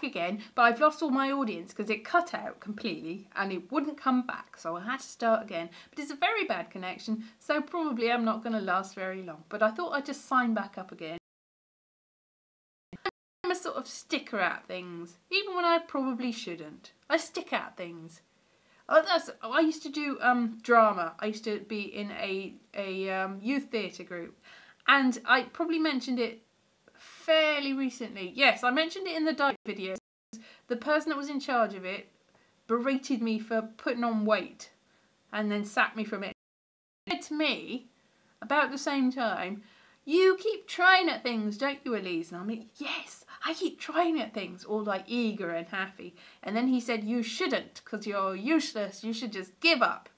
again, but I've lost all my audience because it cut out completely and it wouldn't come back, so I had to start again. But it's a very bad connection, so probably I'm not going to last very long. But I thought I'd just sign back up again. I'm a sort of sticker at things, even when I probably shouldn't. I stick at things. I used to do drama. I used to be in a youth theatre group, and I probably mentioned it fairly recently. Yes, I mentioned it in the diet video. The person that was in charge of it berated me for putting on weight and then sacked me from it. He said to me about the same time, "You keep trying at things, don't you, Elise?" And I'm like, "Yes, I keep trying at things," all like eager and happy. And then he said, "You shouldn't, because you're useless. You should just give up."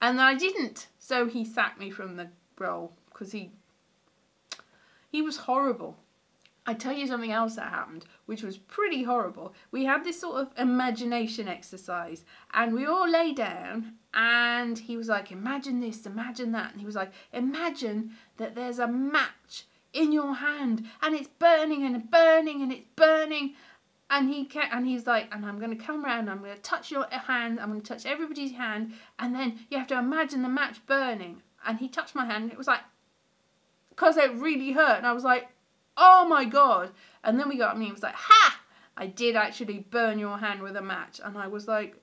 And I didn't. So he sacked me from the role because he was horrible. I tell you something else that happened, which was pretty horrible. We had this sort of imagination exercise, and we all lay down, and he was like, "Imagine this, imagine that." And he was like, "Imagine that there's a match in your hand, and it's burning and burning and it's burning." And he's like, "And I'm going to come around, I'm going to touch your hand, I'm going to touch everybody's hand, and then you have to imagine the match burning." And he touched my hand, and it was like, because it really hurt, and I was like, "Oh my God." And then we got up and he was like, "Ha! I did actually burn your hand with a match." And I was like,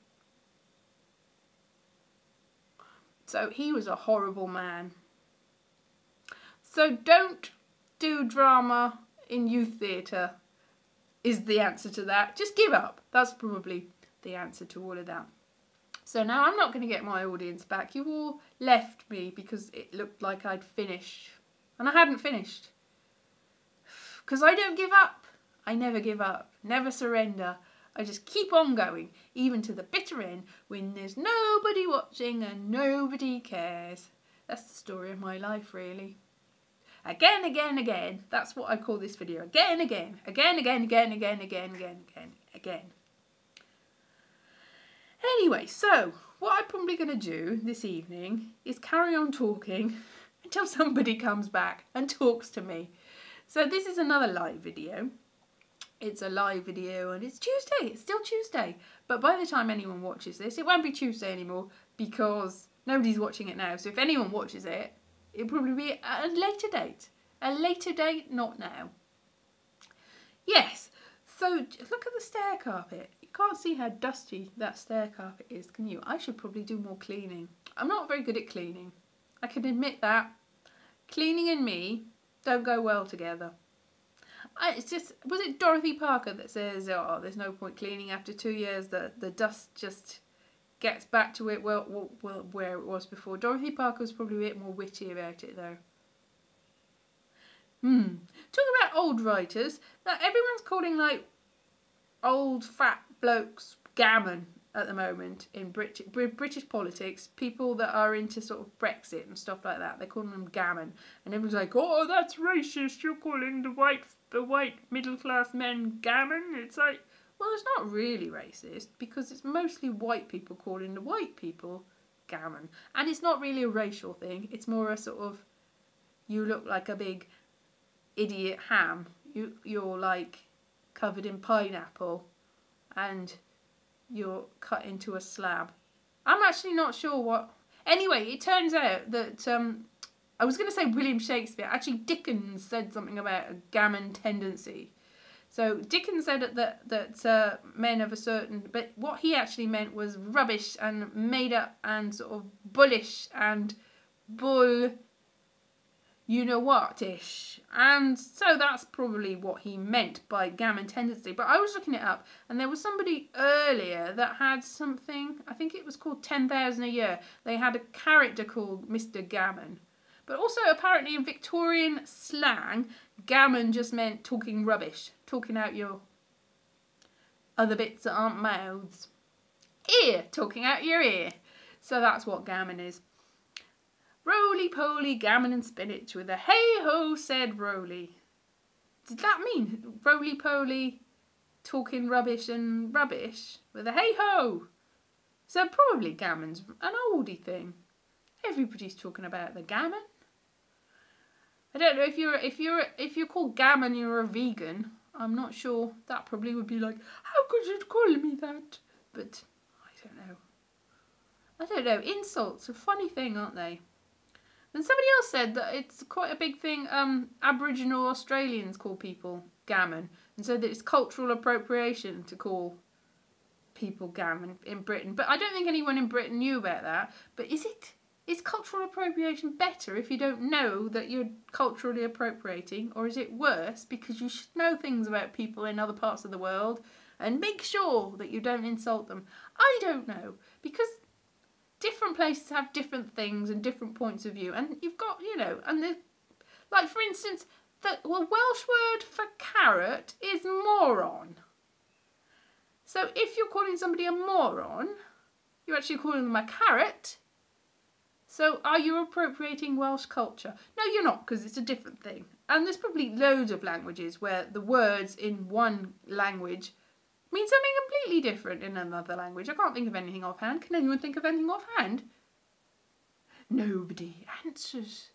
so he was a horrible man. So don't do drama in youth theatre is the answer to that. Just give up. That's probably the answer to all of that. So now I'm not going to get my audience back. You all left me because it looked like I'd finished. And I hadn't finished. Because I don't give up. I never give up. Never surrender. I just keep on going. Even to the bitter end when there's nobody watching and nobody cares. That's the story of my life, really. Again, again, again. That's what I call this video. Again, again. Again, again, again, again, again, again, again, again. Anyway, so what I'm probably going to do this evening is carry on talking until somebody comes back and talks to me. So this is another live video. It's a live video and it's Tuesday. It's still Tuesday. But by the time anyone watches this, it won't be Tuesday anymore because nobody's watching it now. So if anyone watches it, it'll probably be at a later date. A later date, not now. Yes. So look at the stair carpet. You can't see how dusty that stair carpet is, can you? I should probably do more cleaning. I'm not very good at cleaning. I can admit that. Cleaning and me don't go well together. It's just, was it Dorothy Parker that says, "Oh, there's no point cleaning after 2 years, the dust just gets back to it where it was before." Dorothy Parker was probably a bit more witty about it though. Talking about old writers, that everyone's calling like old fat blokes gammon at the moment in British politics. People that are into sort of Brexit and stuff like that, they're calling them gammon, and everyone's like, "Oh, that's racist. You're calling the white middle class men gammon." It's like, well, it's not really racist because it's mostly white people calling the white people gammon, and it's not really a racial thing. It's more a sort of, you look like a big idiot ham. You're like covered in pineapple, and you're cut into a slab. I'm actually not sure what. Anyway, it turns out that I was going to say William Shakespeare. Actually, Dickens said something about a gammon tendency. So Dickens said that men of a certain, but what he actually meant was rubbish and made up and sort of bullish and bull, you know what-ish. And so that's probably what he meant by gammon tendency. But I was looking it up, and there was somebody earlier that had something, I think it was called 10,000 a Year. They had a character called Mr. Gammon. But also apparently in Victorian slang, gammon just meant talking rubbish, talking out your other bits that aren't mouths. Ear, talking out your ear. So that's what gammon is. Roly-poly, gammon and spinach with a hey-ho, said Roly. Did that mean roly-poly, talking rubbish and rubbish with a hey-ho? So probably gammon's an oldie thing. Everybody's talking about the gammon. I don't know if you're called gammon, you're a vegan. I'm not sure. That probably would be like, how could you call me that? But I don't know. I don't know. Insults are a funny thing, aren't they? And somebody else said that it's quite a big thing. Aboriginal Australians call people gammon, and so that it's cultural appropriation to call people gammon in Britain. But I don't think anyone in Britain knew about that. But is cultural appropriation better if you don't know that you're culturally appropriating, or is it worse because you should know things about people in other parts of the world and make sure that you don't insult them? I don't know, because different places have different things and different points of view, and you've got, and like for instance, the Welsh word for carrot is moron. So if you're calling somebody a moron, you're actually calling them a carrot. So are you appropriating Welsh culture? No, you're not, because it's a different thing. And there's probably loads of languages where the words in one language mean something completely different in another language. I can't think of anything offhand. Can anyone think of anything offhand? Nobody answers.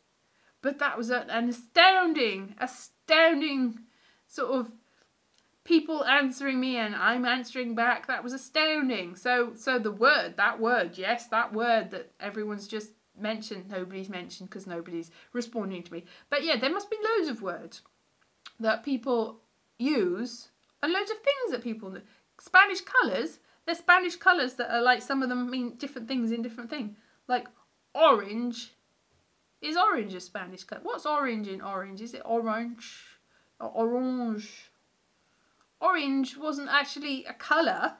But that was an astounding sort of people answering me and I'm answering back. That was astounding. So that word that everyone's just mentioned, nobody's mentioned because nobody's responding to me. But yeah, there must be loads of words that people use and loads of things that people do. Spanish colours, there's Spanish colours that are like, some of them mean different things in different things. Like orange, is orange a Spanish colour? What's orange in orange? Is it orange or orange? Orange wasn't actually a colour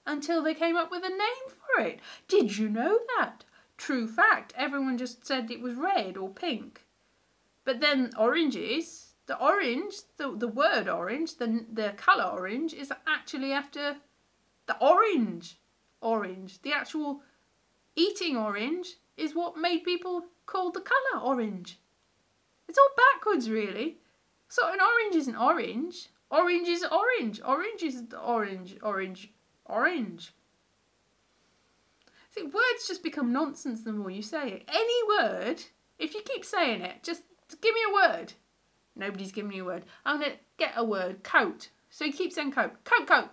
until they came up with a name for it. Did you know that? True fact. Everyone just said it was red or pink. But then oranges, the word orange, the colour orange is actually after the orange. The actual eating orange is what made people call the colour orange. It's all backwards, really. So an orange isn't orange. Orange is orange. Orange is orange. See, words just become nonsense the more you say it. Any word, if you keep saying it, just give me a word. Nobody's giving me a word. I'm going to get a word. Coat. So you keep saying coat. Coat.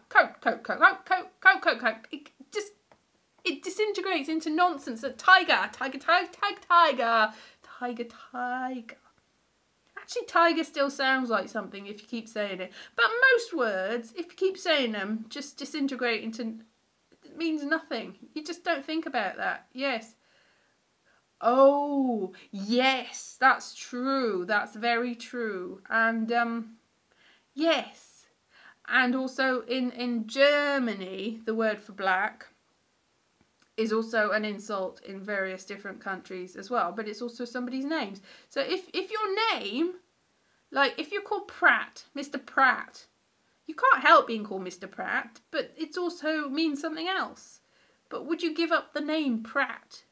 It disintegrates into nonsense. Tiger. Actually, tiger still sounds like something if you keep saying it. But most words, if you keep saying them, just disintegrate into... It means nothing. You just don't think about that. Yes. Oh, yes, that's true. That's very true. And, yes. And also in Germany, the word for black is also an insult in various different countries as well. But it's also somebody's names. So if your name, like if you're called Pratt, Mr. Pratt, you can't help being called Mr. Pratt, but it also means something else. But would you give up the name Pratt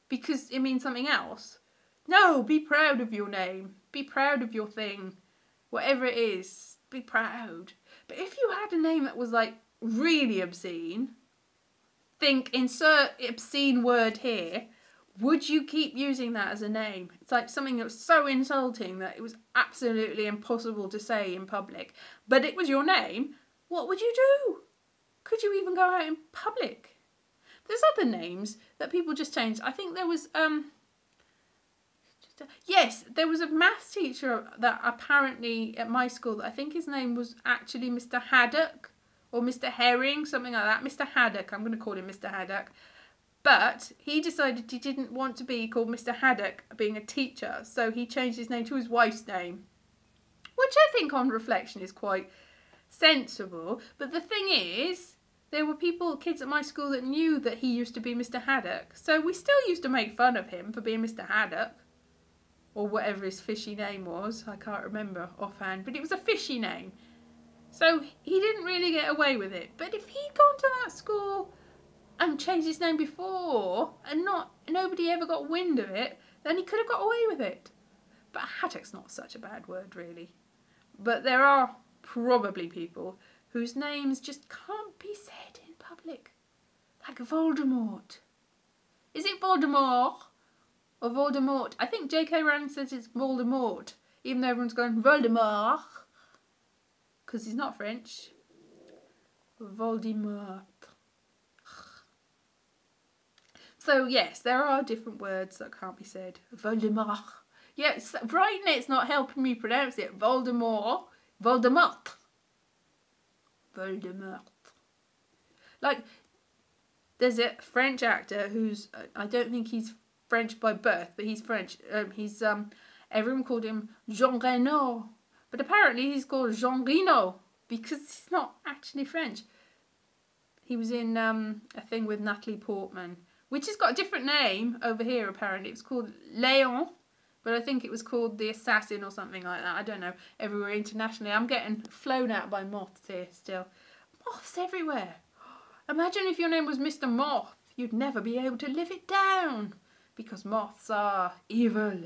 because it means something else? No, be proud of your name. Be proud of your thing. Whatever it is, be proud. But if you had a name that was like really obscene, think insert obscene word here, would you keep using that as a name? It's like something that was so insulting that it was absolutely impossible to say in public, but it was your name. What would you do? Could you even go out in public? There's other names that people just changed. I think there was, yes, there was a maths teacher that apparently at my school, I think his name was actually Mr. Haddock or Mr. Herring, something like that. Mr. Haddock, I'm going to call him Mr. Haddock. But he decided he didn't want to be called Mr. Haddock being a teacher, so he changed his name to his wife's name, which I think on reflection is quite sensible. But the thing is, there were kids at my school that knew that he used to be Mr. Haddock, so we still used to make fun of him for being Mr. Haddock, or whatever his fishy name was. I can't remember offhand, but it was a fishy name. So he didn't really get away with it. But if he'd gone to that school and changed his name before and nobody ever got wind of it, then he could have got away with it. But Haddock's not such a bad word, really. But there are probably people whose names just can't be said in public. Like Voldemort. Is it Voldemort or Voldemort? I think J.K. Rowling says it's Voldemort, even though everyone's going Voldemort. because he's not French. Voldemort. So yes, there are different words that can't be said. Voldemort. Yeah, writing it's not helping me pronounce it. Voldemort. Voldemort. Voldemort. Like, there's a French actor who's, I don't think he's French by birth, but he's French. Everyone called him Jean Reno, but apparently he's called Jean Reno because he's not actually French. He was in a thing with Natalie Portman, which has got a different name over here apparently. It's called Léon, but I think it was called The Assassin or something like that. I don't know. Everywhere internationally. I'm getting flown out by moths here still. Moths everywhere. Imagine if your name was Mr. Moth. You'd never be able to live it down. Because moths are evil.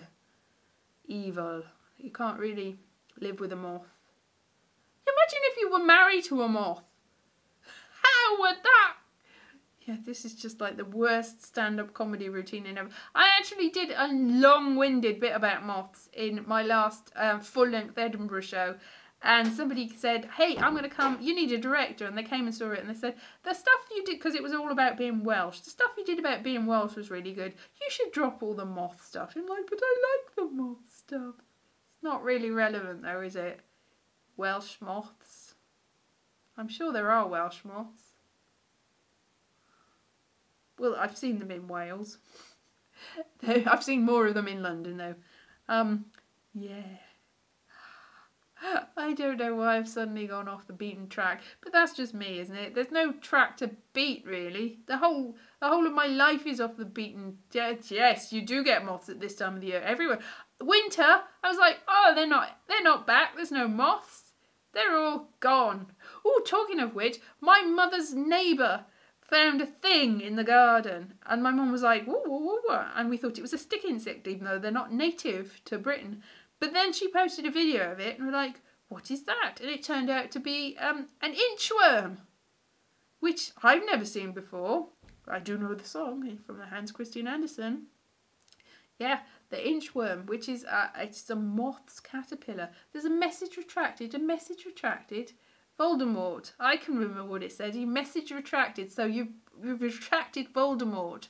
Evil. You can't really live with a moth. Imagine if you were married to a moth. How would that? Yeah, this is just like the worst stand-up comedy routine in ever. I actually did a long-winded bit about moths in my last full-length Edinburgh show. And somebody said, hey, I'm going to come, you need a director. And they came and saw it and they said, the stuff you did, because it was all about being Welsh, the stuff you did about being Welsh was really good. You should drop all the moth stuff. And I'm like, but I like the moth stuff. It's not really relevant though, is it? Welsh moths. I'm sure there are Welsh moths. Well, I've seen them in Wales. I've seen more of them in London though. Yeah. I don't know why I've suddenly gone off the beaten track, but that's just me, isn't it? There's no track to beat, really. The whole of my life is off the beaten. Yes, you do get moths at this time of the year everywhere. Winter, I was like, oh, they're not back. There's no moths. They're all gone. Oh, talking of which, my mother's neighbour found a thing in the garden, and my mum was like, whoa, whoa, whoa, whoa, and we thought it was a stick insect, even though they're not native to Britain. But then she posted a video of it and we're like, what is that? And it turned out to be an inchworm, which I've never seen before. I do know the song from the Hans Christian Andersen. Yeah, the inchworm, which is it's a moth's caterpillar. There's a message retracted, Voldemort. I can remember what it said. Message retracted, so you've retracted Voldemort.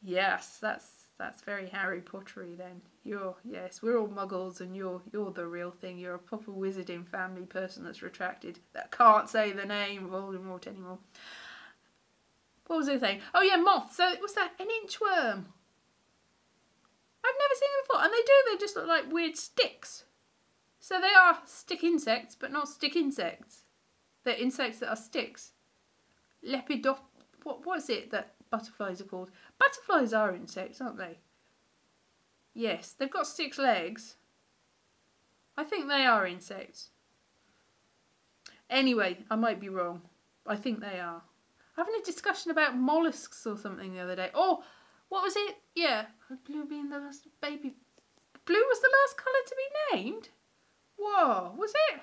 Yes, that's very Harry Pottery then. Yes, we're all muggles and you're the real thing. You're a proper wizarding family person that's retracted, that can't say the name Voldemort anymore. What was I saying? Oh yeah, moths. So was that an inchworm? I've never seen them before. And they just look like weird sticks. So they are stick insects, but not stick insects. They're insects that are sticks. Lepidop... What is it that butterflies are called? Butterflies are insects, aren't they? Yes, they've got 6 legs. I think they are insects. Anyway, I might be wrong. I think they are. Having a discussion about mollusks or something the other day. Oh, what was it? Yeah, blue being the last baby. Blue was the last colour to be named? Whoa, was it?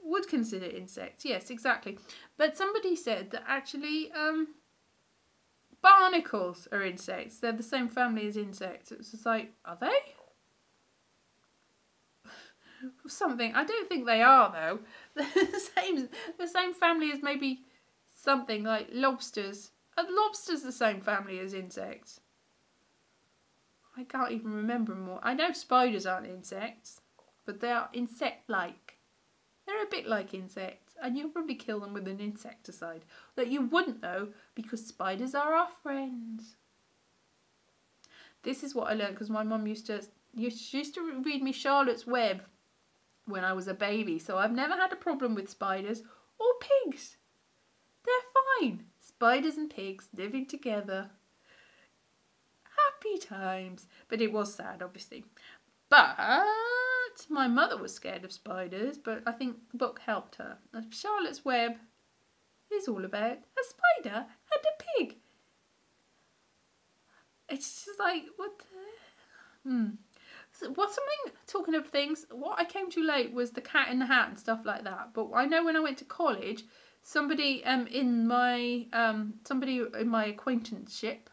Would consider insects, yes, exactly. But somebody said that actually barnacles are insects. They're the same family as insects. It was just like, are they? Something. I don't think they are though. They're the same family as maybe something like lobsters. Are lobsters the same family as insects? I can't even remember more. I know spiders aren't insects, but they are insect-like. They're a bit like insects, and you'll probably kill them with an insecticide. That you wouldn't though, because spiders are our friends. This is what I learned because my mum used to read me Charlotte's Web when I was a baby, so I've never had a problem with spiders or pigs. They're fine. Spiders and pigs living together. Happy times. But it was sad, obviously. But my mother was scared of spiders, but I think the book helped her. Charlotte's Web is all about a spider and a pig. It's just like, what the... talking of things, what I came to late was the Cat in the Hat and stuff like that. But I know when I went to college, somebody in my acquaintanceship,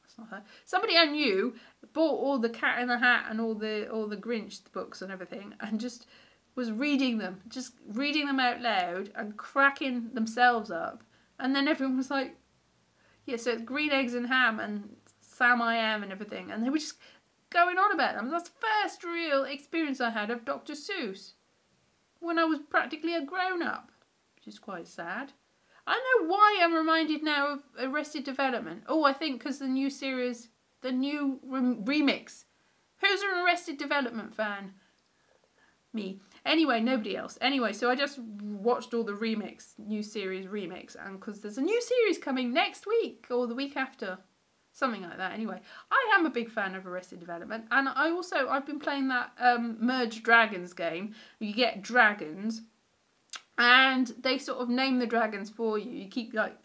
that's not her, somebody I knew bought all the Cat in the Hat and all the Grinch books and everything, and just was reading them, just reading them out loud and cracking themselves up. And then everyone was like, yeah, so it's green eggs and ham and Sam I Am and everything. And they were just going on about them. That's the first real experience I had of Dr. Seuss when I was practically a grown-up, which is quite sad. I know why I'm reminded now of Arrested Development. Oh, I think because the new series, the new remix. Who's an Arrested Development fan? Me. Anyway, nobody else. Anyway, so I just watched all the new series remix, and because there's a new series coming next week or the week after, something like that. Anyway, I am a big fan of Arrested Development, and I've been playing that Merge Dragons game. You get dragons, and they sort of name the dragons for you. You keep like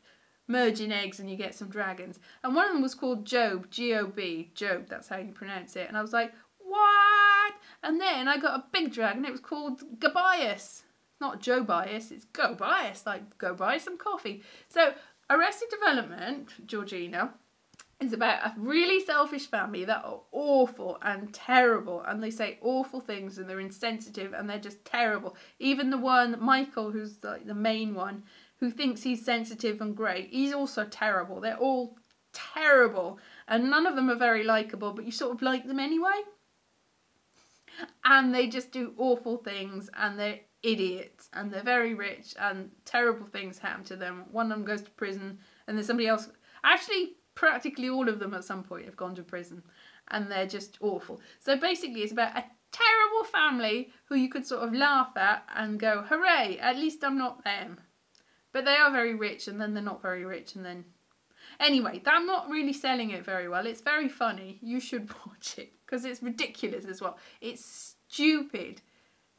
merging eggs, and you get some dragons. And one of them was called Job, G-O-B, Job. That's how you pronounce it. And I was like, what? And then I got a big dragon. It was called Gobias. Not Joe Bias, it's Go Bias, like go buy some coffee. So Arrested Development, Georgina, is about a really selfish family that are awful and terrible, and they say awful things, and they're insensitive, and they're just terrible. Even the one, Michael, who's like the main one, who thinks he's sensitive and great, he's also terrible. They're all terrible, and none of them are very likeable, but you sort of like them anyway. And they just do awful things, and they're idiots, and they're very rich, and terrible things happen to them. One of them goes to prison, and there's somebody else. Actually, practically all of them at some point have gone to prison, and they're just awful. So basically it's about a terrible family who you could sort of laugh at and go, hooray, at least I'm not them. But they are very rich, and then they're not very rich, and then... Anyway, I'm not really selling it very well. It's very funny. You should watch it, because it's ridiculous as well. It's stupid.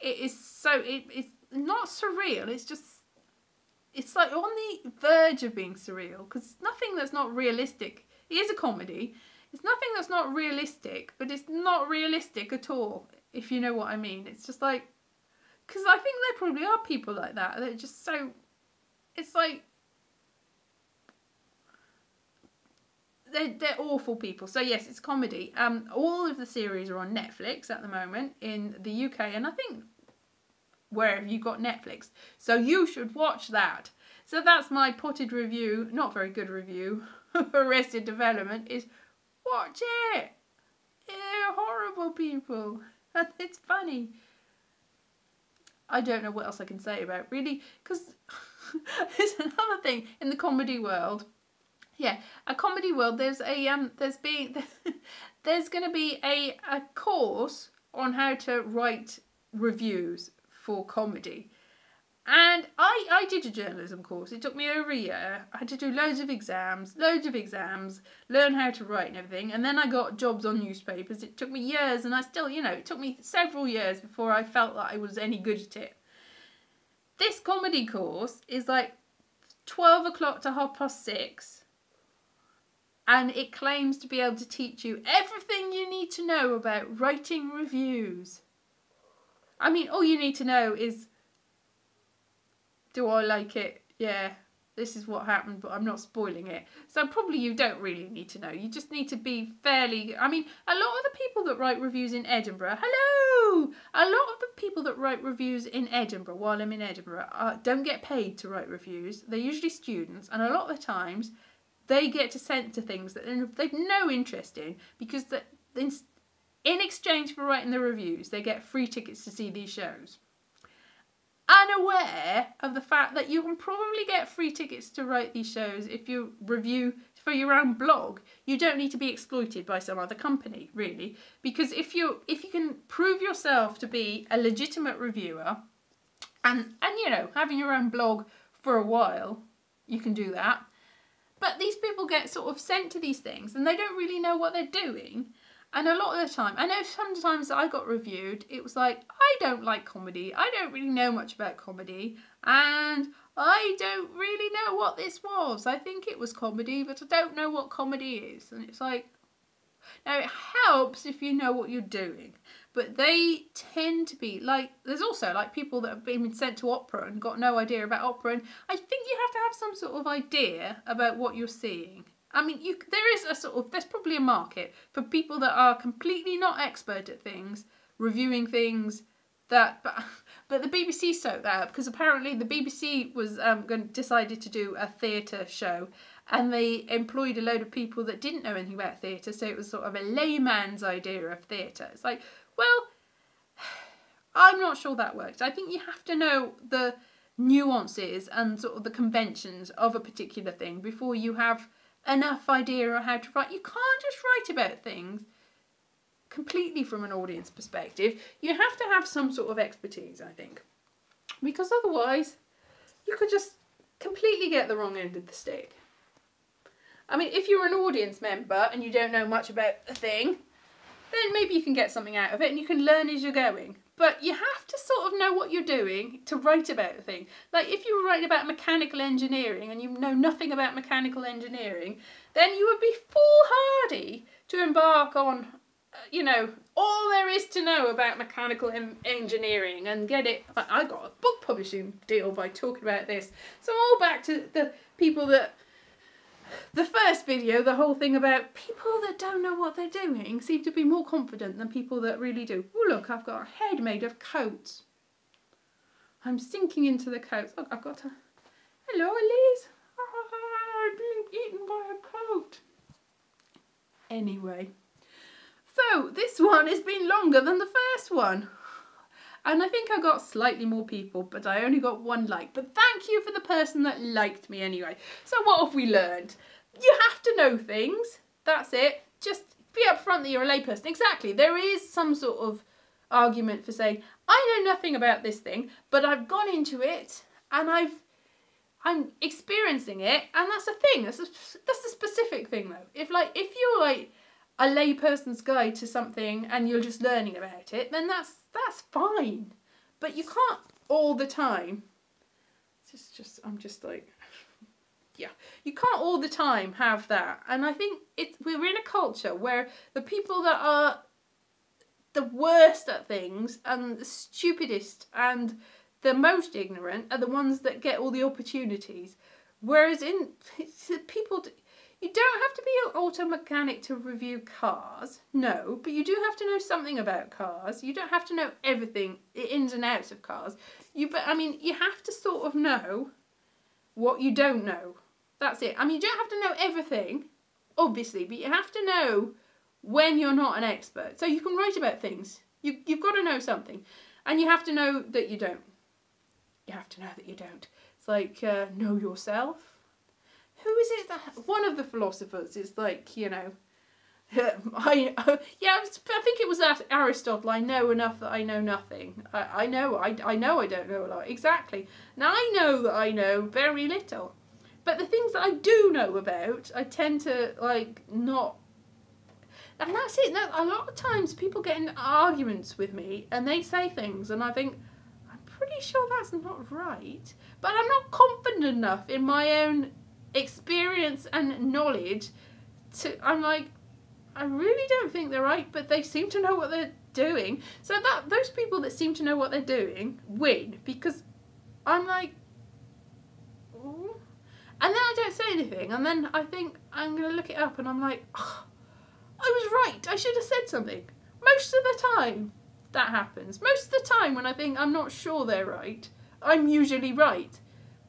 It is so... It's not surreal. It's just... It's like on the verge of being surreal, because nothing that's not realistic. It is a comedy. It's nothing that's not realistic, but it's not realistic at all, if you know what I mean. It's just like... Because I think there probably are people like that. They're just so... It's like... They're awful people. So yes, it's comedy. All of the series are on Netflix at the moment in the UK, and I think wherever you got Netflix. So you should watch that. So that's my potted review, not very good review, of Arrested Development, is watch it. They're horrible people. And it's funny. I don't know what else I can say about it, really, because there's another thing in the comedy world. Yeah, a comedy world. There's a there's going to be a course on how to write reviews for comedy, and I did a journalism course. It took me over a year. I had to do loads of exams, learn how to write and everything, and then I got jobs on newspapers. It took me years, and I still, you know, it took me several years before I felt that I was any good at it. This comedy course is like 12 o'clock to 6:30. And it claims to be able to teach you everything you need to know about writing reviews. I mean, all you need to know is, do I like it? Yeah, this is what happened, but I'm not spoiling it. So probably you don't really need to know. You just need to be fairly... I mean, a lot of the people that write reviews in Edinburgh... Hello! A lot of the people that write reviews in Edinburgh, while I'm in Edinburgh, don't get paid to write reviews. They're usually students, and a lot of the times... they get to send to things that they've no interest in, because in exchange for writing the reviews, they get free tickets to see these shows. Unaware of the fact that you can probably get free tickets to write these shows if you review for your own blog. You don't need to be exploited by some other company, really, because if you can prove yourself to be a legitimate reviewer, and you know, having your own blog for a while, you can do that. But these people get sort of sent to these things, and they don't really know what they're doing. And a lot of the time, I know sometimes I got reviewed, it was like, I don't like comedy, I don't really know much about comedy, and I don't really know what this was. I think it was comedy, but I don't know what comedy is. And it's like, now it helps if you know what you're doing, but they tend to be like, there's also like people that have been sent to opera and got no idea about opera, and I think you have to have some sort of idea about what you're seeing. I mean, there is a sort of, there's probably a market for people that are completely not expert at things, reviewing things that, But the BBC soaked that up because apparently the BBC was decided to do a theatre show, and they employed a load of people that didn't know anything about theatre, so it was sort of a layman's idea of theatre. It's like, well, I'm not sure that works. I think you have to know the nuances and sort of the conventions of a particular thing before you have enough idea of how to write. You can't just write about things completely from an audience perspective. You have to have some sort of expertise, I think, because otherwise you could just completely get the wrong end of the stick. I mean, if you're an audience member and you don't know much about a thing, then maybe you can get something out of it and you can learn as you're going. But you have to sort of know what you're doing to write about a thing. Like if you were writing about mechanical engineering and you know nothing about mechanical engineering, then you would be foolhardy to embark on, you know, all there is to know about mechanical engineering and get it. I got a book publishing deal by talking about this. So I'm all back to the people that, the first video, the whole thing about people that don't know what they're doing seem to be more confident than people that really do. Oh look, I've got a head made of coats. I'm sinking into the coats. Look, I've got a... Hello, Elise. I'm being eaten by a coat. Anyway. So, this one has been longer than the first one. And I think I got slightly more people, but I only got 1 like. But thank you for the person that liked me anyway. So what have we learned? You have to know things. That's it. Just be upfront that you're a layperson. Exactly. There is some sort of argument for saying, I know nothing about this thing, but I've gone into it and I'm experiencing it, and that's a thing. That's a specific thing though. If you're like a layperson's guide to something and you're just learning about it, then that's fine. But you can't all the time. I'm just like, yeah. You can't all the time have that. And I think we're in a culture where the people that are the worst at things and the stupidest and the most ignorant are the ones that get all the opportunities. Whereas people... You don't have to be an auto mechanic to review cars, no, but you do have to know something about cars. You don't have to know everything, the ins and outs of cars. I mean, you have to sort of know what you don't know. That's it. I mean, you don't have to know everything, obviously, but you have to know when you're not an expert. So you can write about things. You've got to know something, and you have to know that you don't. You have to know that you don't. It's like, know yourself. Who is it that, one of the philosophers is like, you know, I think it was that Aristotle, I know enough that I know nothing. I know I don't know a lot. Exactly. Now I know that I know very little. But the things that I do know about, I tend to, like, not... And that's it. Now, a lot of times people get in arguments with me and they say things and I think, I'm pretty sure that's not right. But I'm not confident enough in my own experience and knowledge I'm like, I really don't think they're right, but they seem to know what they're doing. So those people that seem to know what they're doing win, because I'm like, ooh. And then I don't say anything, and then I think I'm going to look it up and I'm like, oh, I was right, I should have said something. Most of the time that happens. Most of the time when I think I'm not sure they're right, I'm usually right.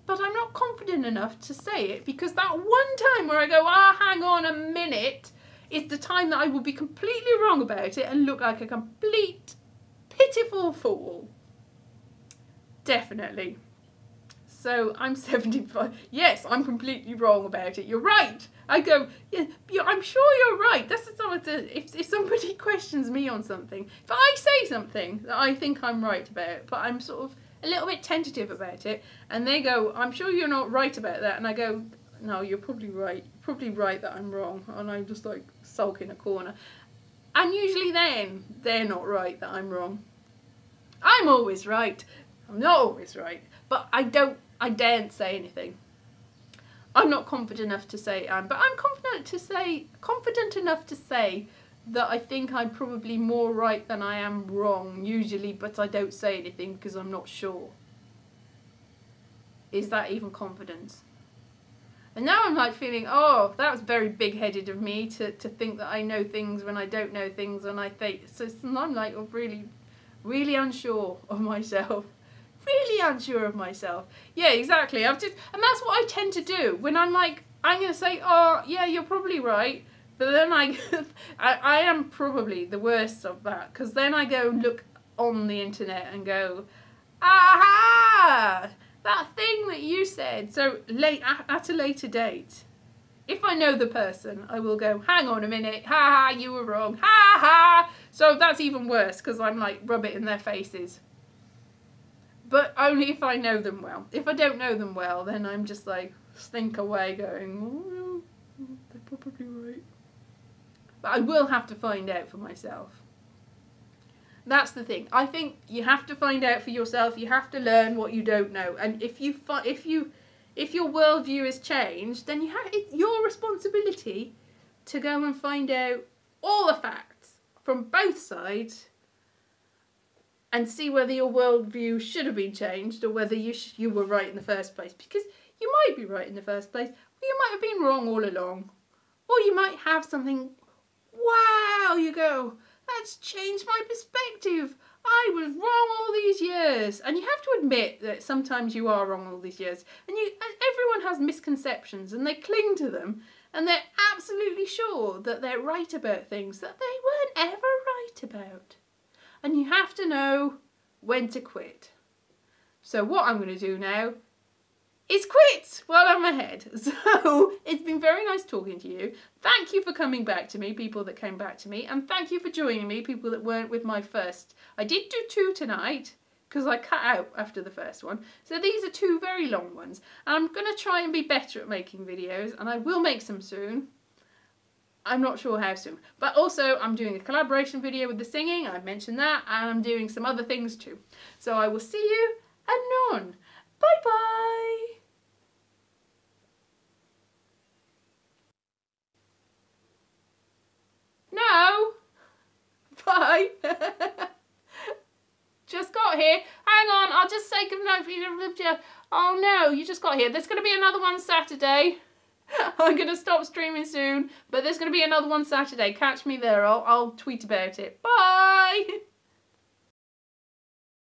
But I'm not confident enough to say it, because that one time where I go, hang on a minute, is the time that I will be completely wrong about it and look like a complete pitiful fool. Definitely. So I'm 75. Yes, I'm completely wrong about it. You're right. I go, yeah, I'm sure you're right. That's if somebody questions me on something, if I say something that I think I'm right about, but I'm sort of a little bit tentative about it, and they go, I'm sure you're not right about that, and I go, no, you're probably right. You're probably right that I'm wrong, and I just like sulk in a corner. And usually then they're not right that I'm wrong. I'm always right. I'm not always right, but I daren't say anything. I'm not confident enough to say but I'm confident enough to say that I think I'm probably more right than I am wrong, usually, but I don't say anything because I'm not sure. Is that even confidence? And now I'm like feeling, oh, that was very big-headed of me to think that I know things when I don't know things, and I think, so I'm like really, really unsure of myself. really unsure of myself. Yeah, exactly. And that's what I tend to do when I'm like, I'm going to say, oh, yeah, you're probably right. But then I am probably the worst of that, because then I go look on the internet and go, aha, that thing that you said. So at a later date, if I know the person, I will go, hang on a minute, ha ha, you were wrong, ha ha. So that's even worse, because I'm like, rub it in their faces. But only if I know them well. If I don't know them well, then I'm just like, stink away going, oh, they're probably right. But I will have to find out for myself. That's the thing. I think you have to find out for yourself. You have to learn what you don't know. And if your worldview is changed, then it's your responsibility to go and find out all the facts from both sides and see whether your worldview should have been changed or whether you were right in the first place. Because you might be right in the first place, or you might have been wrong all along. Or you might have something, wow, you go, that's changed my perspective. I was wrong all these years. And you have to admit that sometimes you are wrong all these years. And everyone has misconceptions and they cling to them. And they're absolutely sure that they're right about things that they weren't ever right about. And you have to know when to quit. So what I'm going to do now is quit while I'm ahead. So it's been very nice talking to you. Thank you for coming back to me, people that came back to me. And thank you for joining me, people that weren't with my first. I did do 2 tonight because I cut out after the first one. So these are 2 very long ones. And I'm going to try and be better at making videos. And I will make some soon. I'm not sure how soon. But also I'm doing a collaboration video with the singing. I mentioned that. And I'm doing some other things too. So I will see you anon. Bye bye. No. Bye. Just got here. Hang on, I'll just say goodnight for you. Oh no, you just got here. There's going to be another one Saturday. I'm going to stop streaming soon, but there's going to be another one Saturday. Catch me there. I'll tweet about it. Bye.